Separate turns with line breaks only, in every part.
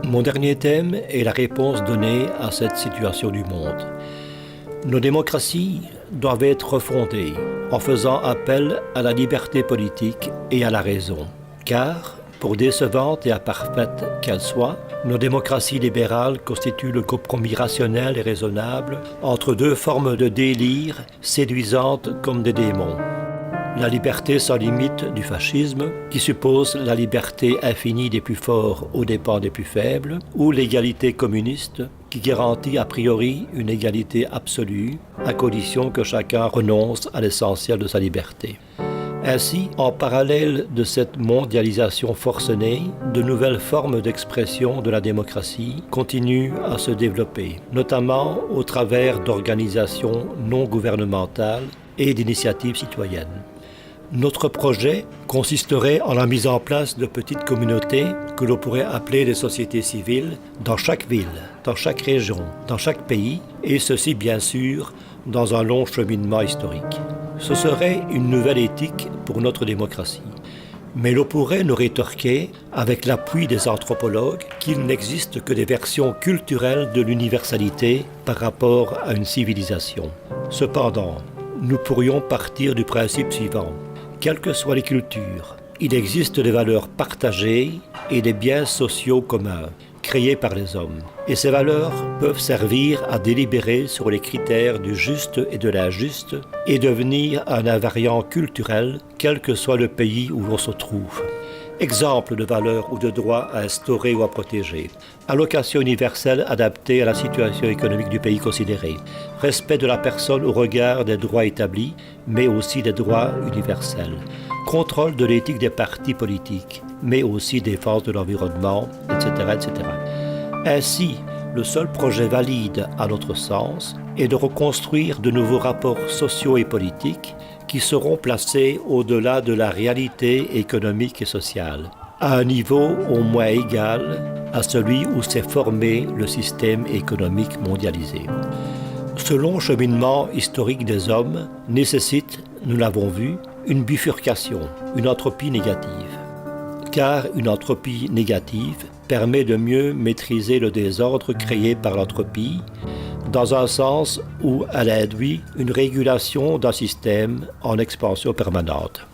Mon dernier thème est la réponse donnée à cette situation du monde. Nos démocraties doivent être refondées en faisant appel à la liberté politique et à la raison. Car, pour décevantes et imparfaites qu'elles soient, nos démocraties libérales constituent le compromis rationnel et raisonnable entre deux formes de délire séduisantes comme des démons. La liberté sans limite du fascisme, qui suppose la liberté infinie des plus forts aux dépens des plus faibles, ou l'égalité communiste, qui garantit a priori une égalité absolue, à condition que chacun renonce à l'essentiel de sa liberté. Ainsi, en parallèle de cette mondialisation forcenée, de nouvelles formes d'expression de la démocratie continuent à se développer, notamment au travers d'organisations non gouvernementales et d'initiatives citoyennes. Notre projet consisterait en la mise en place de petites communautés que l'on pourrait appeler des sociétés civiles dans chaque ville, dans chaque région, dans chaque pays, et ceci bien sûr dans un long cheminement historique. Ce serait une nouvelle éthique pour notre démocratie. Mais l'on pourrait nous rétorquer, avec l'appui des anthropologues, qu'il n'existe que des versions culturelles de l'universalité par rapport à une civilisation. Cependant, nous pourrions partir du principe suivant. Quelles que soient les cultures, il existe des valeurs partagées et des biens sociaux communs, créés par les hommes. Et ces valeurs peuvent servir à délibérer sur les critères du juste et de l'injuste et devenir un invariant culturel, quel que soit le pays où l'on se trouve. Exemple de valeurs ou de droits à instaurer ou à protéger. Allocation universelle adaptée à la situation économique du pays considéré. Respect de la personne au regard des droits établis, mais aussi des droits universels. Contrôle de l'éthique des partis politiques, mais aussi défense de l'environnement, etc., etc. Ainsi, le seul projet valide, à notre sens, est de reconstruire de nouveaux rapports sociaux et politiques qui seront placés au-delà de la réalité économique et sociale, à un niveau au moins égal à celui où s'est formé le système économique mondialisé. Ce long cheminement historique des hommes nécessite, nous l'avons vu, une bifurcation, une entropie négative. Car une entropie négative permet de mieux maîtriser le désordre créé par l'entropie, dans un sens où elle induit une régulation d'un système en expansion permanente.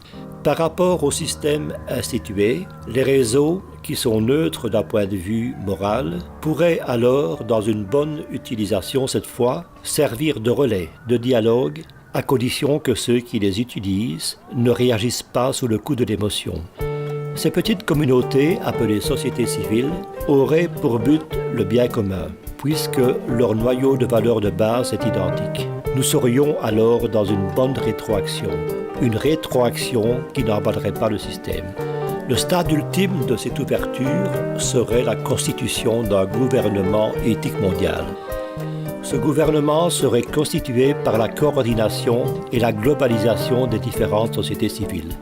Par rapport au système institué, les réseaux, qui sont neutres d'un point de vue moral, pourraient alors, dans une bonne utilisation cette fois, servir de relais, de dialogue, à condition que ceux qui les utilisent ne réagissent pas sous le coup de l'émotion. Ces petites communautés, appelées sociétés civiles, auraient pour but le bien commun, puisque leur noyau de valeurs de base est identique. Nous serions alors dans une bonne rétroaction, une rétroaction qui n'emballerait pas le système. Le stade ultime de cette ouverture serait la constitution d'un gouvernement éthique mondial. Ce gouvernement serait constitué par la coordination et la globalisation des différentes sociétés civiles.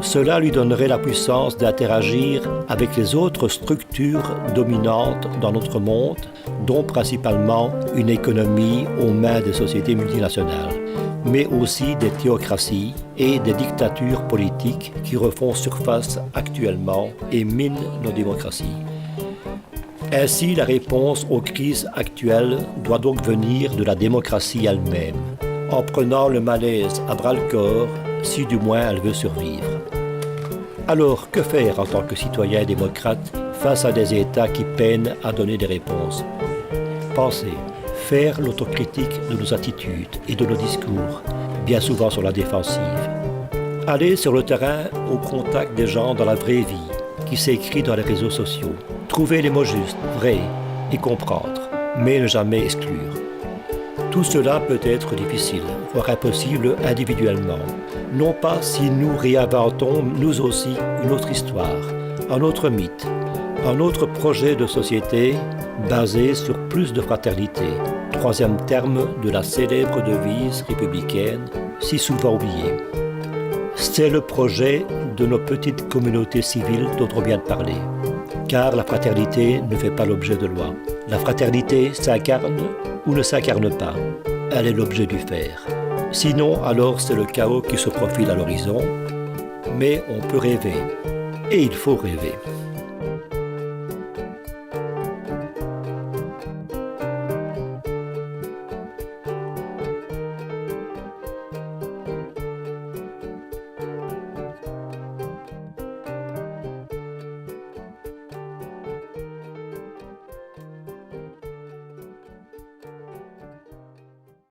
Cela lui donnerait la puissance d'interagir avec les autres structures dominantes dans notre monde, dont principalement une économie aux mains des sociétés multinationales, mais aussi des théocraties et des dictatures politiques qui refont surface actuellement et minent nos démocraties. Ainsi, la réponse aux crises actuelles doit donc venir de la démocratie elle-même, en prenant le malaise à bras-le-corps, si du moins elle veut survivre. Alors, que faire en tant que citoyen démocrate face à des États qui peinent à donner des réponses? Penser, faire l'autocritique de nos attitudes et de nos discours, bien souvent sur la défensive. Aller sur le terrain au contact des gens dans la vraie vie, qui s'écrit dans les réseaux sociaux. Trouver les mots justes, vrais et comprendre, mais ne jamais exclure. Tout cela peut être difficile, voire impossible individuellement. Non pas si nous réinventons nous aussi une autre histoire, un autre mythe, un autre projet de société basé sur plus de fraternité, troisième terme de la célèbre devise républicaine, si souvent oubliée. C'est le projet de nos petites communautés civiles dont on vient de parler. Car la fraternité ne fait pas l'objet de loi. La fraternité s'incarne ou ne s'incarne pas. Elle est l'objet du faire. Sinon, alors c'est le chaos qui se profile à l'horizon. Mais on peut rêver. Et il faut rêver.